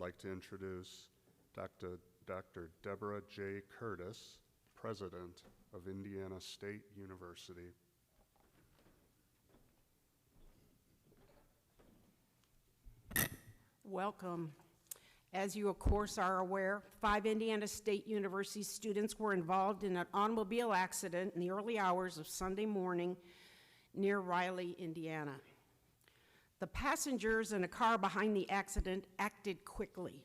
like to introduce Dr. Debra J Curtis, President of Indiana State University. Welcome. As you, of course, are aware, 5 Indiana State University students were involved in an automobile accident in the early hours of Sunday morning near Riley, Indiana. The passengers in a car behind the accident acted quickly,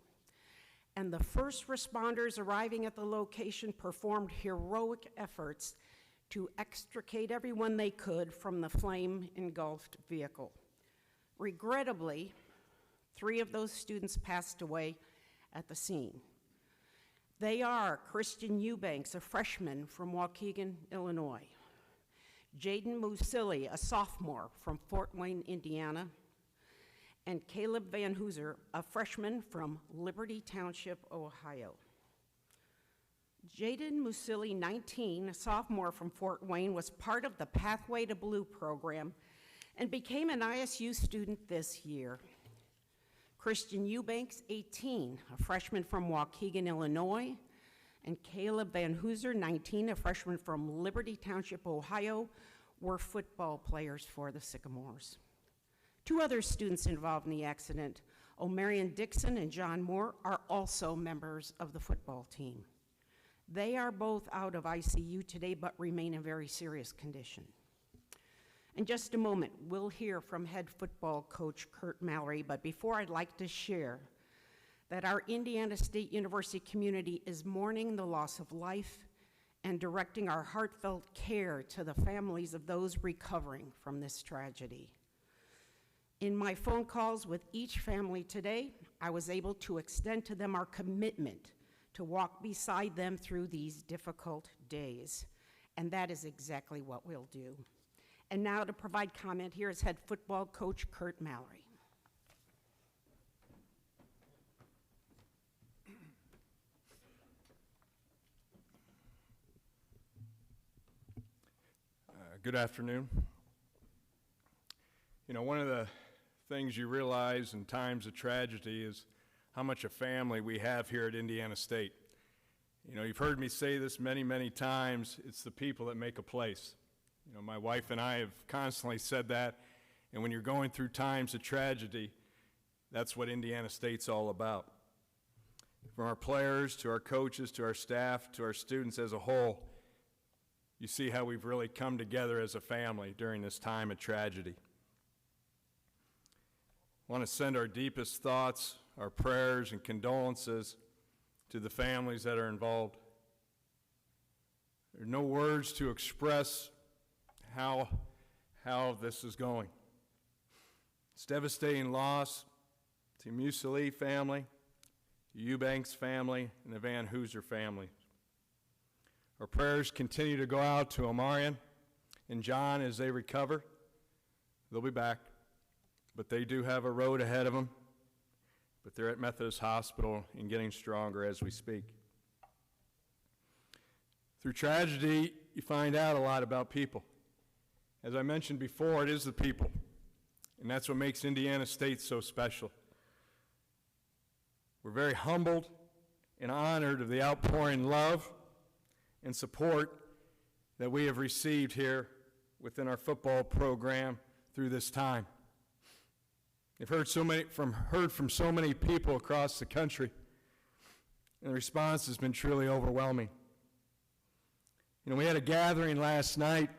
and the first responders arriving at the location performed heroic efforts to extricate everyone they could from the flame-engulfed vehicle. Regrettably, 3 of those students passed away at the scene. They are Christian Eubanks, a freshman from Waukegan, Illinois; Jaden Musili, a sophomore from Fort Wayne, Indiana; and Caleb Van Hooser, a freshman from Liberty Township, Ohio. Jaden Musili, 19, a sophomore from Fort Wayne, was part of the Pathway to Blue program and became an ISU student this year. Christian Eubanks, 18, a freshman from Waukegan, Illinois, and Caleb Van Hooser, 19, a freshman from Liberty Township, Ohio, were football players for the Sycamores. 2 other students involved in the accident, O'Marion Dixon and John Moore, are also members of the football team. They are both out of ICU today, but remain in very serious condition. In just a moment, we'll hear from head football coach Kurt Mallory, but before, I'd like to share that our Indiana State University community is mourning the loss of life and directing our heartfelt care to the families of those recovering from this tragedy. In my phone calls with each family today, I was able to extend to them our commitment to walk beside them through these difficult days, and that is exactly what we'll do. And now to provide comment, here is head football coach Kurt Mallory. Good afternoon. You know, one of the things you realize in times of tragedy is how much a family we have here at Indiana State. You know, you've heard me say this many, many times, it's the people that make a place. You know, my wife and I have constantly said that, and when you're going through times of tragedy, that's what Indiana State's all about. From our players, to our coaches, to our staff, to our students as a whole, you see how we've really come together as a family during this time of tragedy. I want to send our deepest thoughts, our prayers and condolences to the families that are involved. There are no words to express how this is going. It's devastating loss to the Musili family, the Eubanks family, and the Van Hooser family. Our prayers continue to go out to O'Marion and John as they recover. They'll be back, but they do have a road ahead of them, but they're at Methodist Hospital and getting stronger as we speak. Through tragedy, you find out a lot about people. As I mentioned before, it is the people, and that's what makes Indiana State so special. We're very humbled and honored of the outpouring love and support that we have received here within our football program through this time. I've heard from so many people across the country, and the response has been truly overwhelming. You know, we had a gathering last night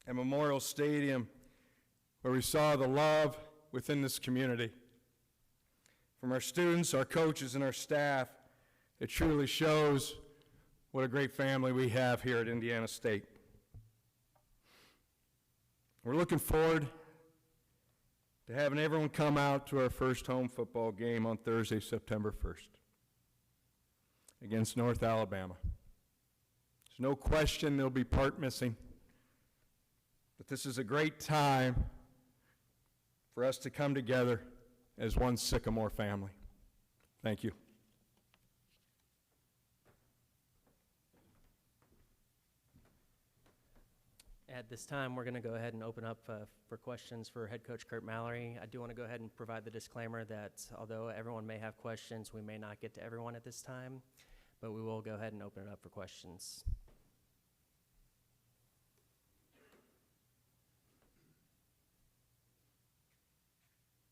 at Memorial Stadium where we saw the love within this community. From our students, our coaches, and our staff, it truly shows what a great family we have here at Indiana State. We're looking forward to having everyone come out to our first home football game on Thursday, September 1st against North Alabama. There's no question there'll be part missing, but this is a great time for us to come together as one Sycamore family. Thank you. At this time, we're going to go ahead and open up for questions for head coach Kurt Mallory. I do want to go ahead and provide the disclaimer that although everyone may have questions, we may not get to everyone at this time, but we will go ahead and open it up for questions.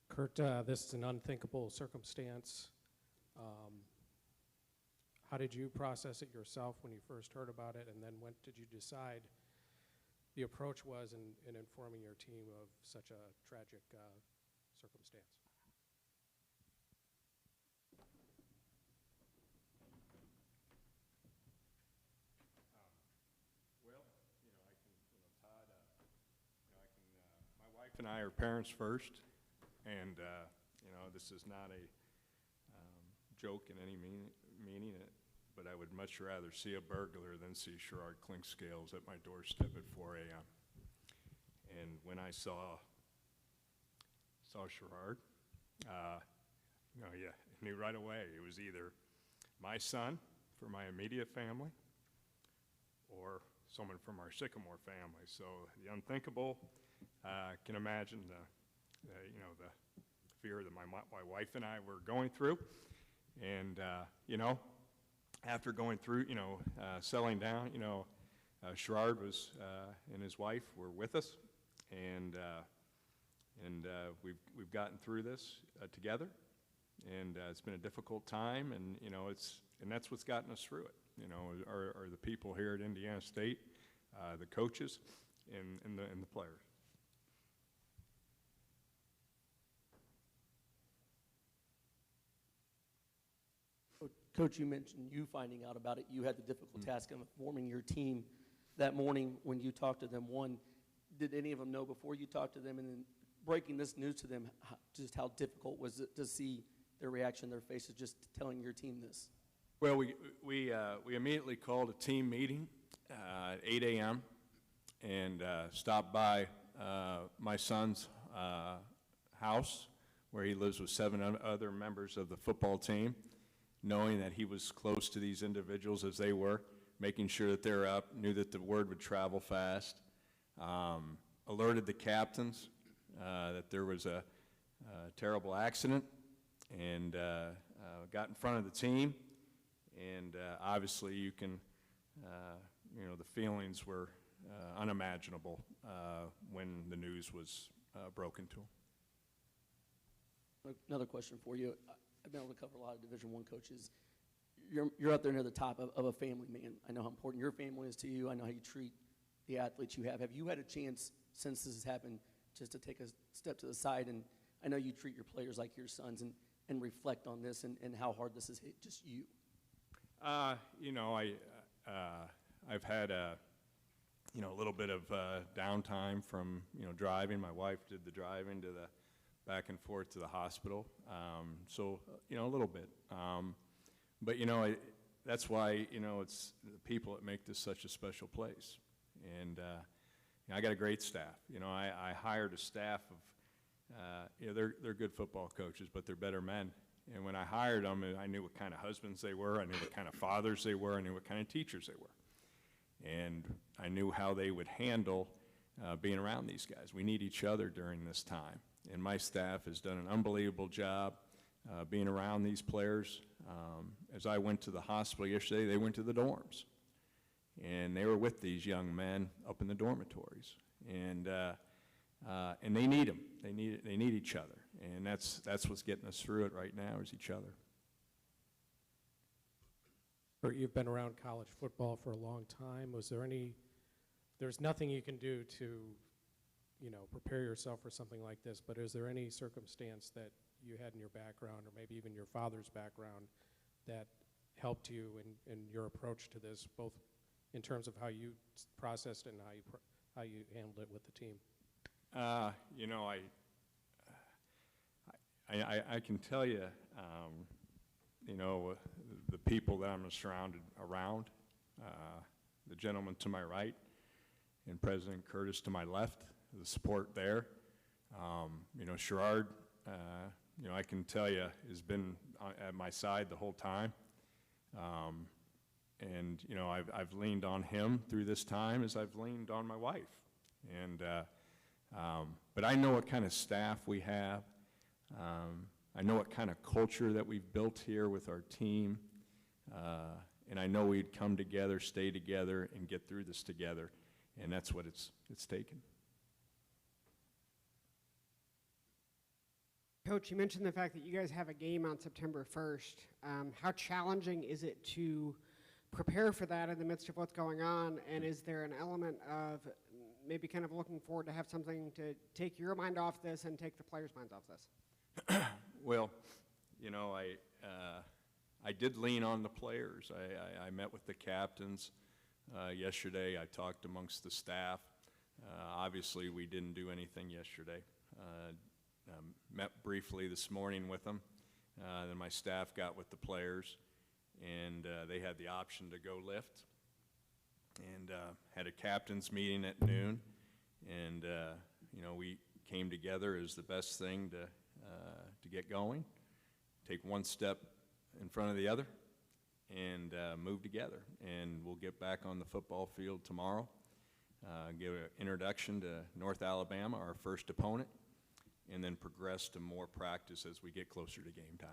Kurt, this is an unthinkable circumstance. How did you process it yourself when you first heard about it, and then when did you decide the approach was in informing your team of such a tragic circumstance? My wife and I are parents first, and, this is not a joke in any meaning, but I would much rather see a burglar than see Sherrard Clinkscales at my doorstep at 4 a.m. And when I saw Sherrard, I knew right away it was either my son for my immediate family or someone from our Sycamore family. So the unthinkable, can imagine the fear that my wife and I were going through. And, after going through, settling down, Sherrard was, and his wife were with us, and we've gotten through this together, and it's been a difficult time, and, and that's what's gotten us through it, are the people here at Indiana State, the coaches, and the players. Coach, you mentioned you finding out about it. You had the difficult task of informing your team that morning when you talked to them. One, did any of them know before you talked to them? And then breaking this news to them, just how difficult was it to see their reaction, their faces, just telling your team this? Well, we immediately called a team meeting at 8 a.m. and stopped by my son's house, where he lives with 7 other members of the football team, knowing that he was close to these individuals as they were, making sure that they're up, knew that the word would travel fast, alerted the captains that there was a terrible accident, and got in front of the team. And obviously you can, the feelings were unimaginable when the news was broken to them. Another question for you. I've been able to cover a lot of Division I coaches. You're up there near the top of a family, man. I know how important your family is to you. I know how you treat the athletes you have. Have you had a chance since this has happened just to take a step to the side? And I know you treat your players like your sons and reflect on this and how hard this has hit just you. I've had a little bit of downtime from, driving. My wife did the driving to the back and forth to the hospital. So, a little bit. But, that's why, it's the people that make this such a special place. And I got a great staff. I hired a staff of, they're good football coaches, but they're better men. And when I hired them, I knew what kind of husbands they were. I knew what kind of fathers they were. I knew what kind of teachers they were. And I knew how they would handle being around these guys. We need each other during this time. And my staff has done an unbelievable job being around these players. As I went to the hospital yesterday, they went to the dorms. And they were with these young men up in the dormitories. And they need them. They need each other. And that's what's getting us through it right now, is each other. Kurt, you've been around college football for a long time. There's nothing you can do to prepare yourself for something like this, but is there any circumstance that you had in your background, or maybe even your father's background, that helped you in your approach to this, both in terms of how you processed it and how you handled it with the team? I can tell you, the people that I'm surrounded around, the gentleman to my right and President Curtis to my left, the support there. Sherrard, I can tell you, has been at my side the whole time. And I've leaned on him through this time as I've leaned on my wife. And, but I know what kind of staff we have. I know what kind of culture that we've built here with our team. And I know we'd come together, stay together, and get through this together. And that's what it's taken. Coach, you mentioned the fact that you guys have a game on September 1st. How challenging is it to prepare for that in the midst of what's going on? And is there an element of maybe kind of looking forward to have something to take your mind off this and take the players' minds off this? Well, you know, I did lean on the players. I met with the captains yesterday. I talked amongst the staff. Obviously, we didn't do anything yesterday. Met briefly this morning with them. Then my staff got with the players, and they had the option to go lift. And had a captain's meeting at noon, and you know, we came together as the best thing to get going. Take one step in front of the other, and move together. And we'll get back on the football field tomorrow. Give an introduction to North Alabama, our first opponent, and then progress to more practice as we get closer to game time.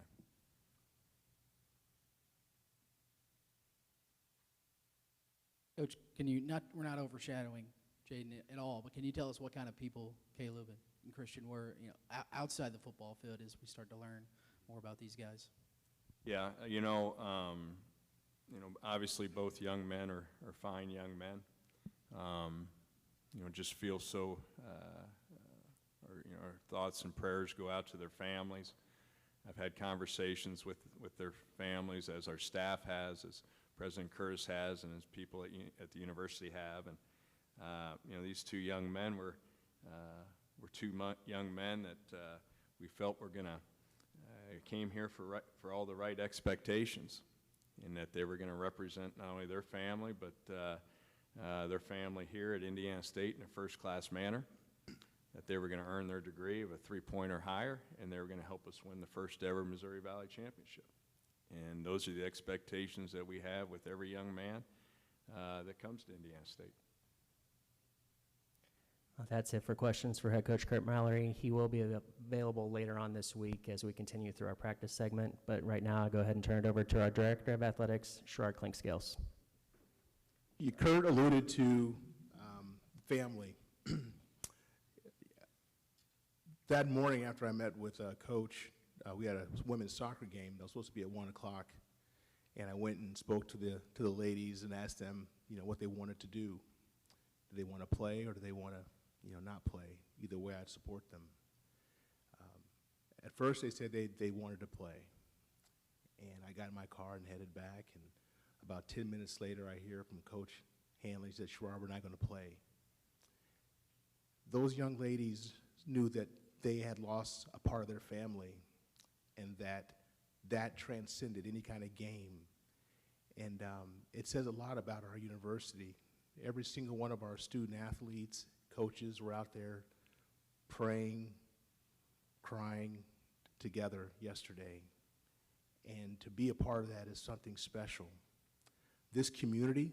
Coach, we're not overshadowing Jaden at all, but can you tell us what kind of people Caleb and Christian were, you know, outside the football field as we start to learn more about these guys? Yeah, obviously both young men are fine young men. Just feel so, our thoughts and prayers go out to their families. I've had conversations with their families, as our staff has, as President Curtis has, and as people at the university have. And, these two young men were two young men that we felt were going to came here for all the right expectations, and that they were going to represent not only their family, but their family here at Indiana State in a first-class manner, that they were going to earn their degree of a 3-point or higher, and they were going to help us win the first ever Missouri Valley Championship. And those are the expectations that we have with every young man that comes to Indiana State. Well, that's it for questions for head coach Kurt Mallory. He will be available later on this week as we continue through our practice segment. But right now, I'll go ahead and turn it over to our Director of Athletics, Sherrod Clinkscales. Kurt alluded to family. That morning after I met with Coach, we had a women's soccer game that was supposed to be at 1 o'clock, and I went and spoke to the ladies and asked them, what they wanted to do. Do they want to play, or do they want to, not play? Either way, I'd support them. At first, they said they wanted to play, and I got in my car and headed back. And about 10 minutes later, I hear from Coach Hanley, he said, "Sherrod, we're not going to play." Those young ladies knew that they had lost a part of their family, and that transcended any kind of game. And it says a lot about our university. Every single one of our student athletes, coaches were out there praying, crying together yesterday. And to be a part of that is something special. This community,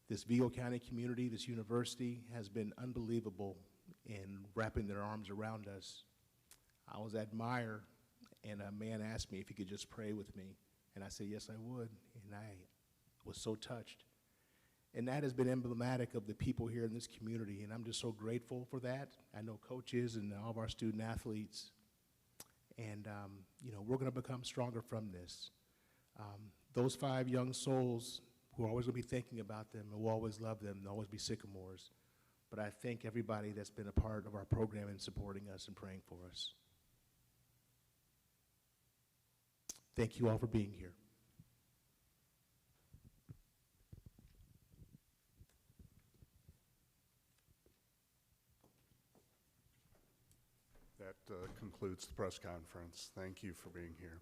this Vigo County community, this university has been unbelievable in wrapping their arms around us. I was at Meyer, and a man asked me if he could just pray with me. And I said, yes, I would. And I was so touched. And that has been emblematic of the people here in this community, and I'm just so grateful for that. I know coaches and all of our student athletes. And, we're going to become stronger from this. Those 5 young souls, we're always going to be thinking about them, and we'll always love them. They'll always be sycamores. But I thank everybody that's been a part of our program and supporting us and praying for us. Thank you all for being here. That concludes the press conference. Thank you for being here.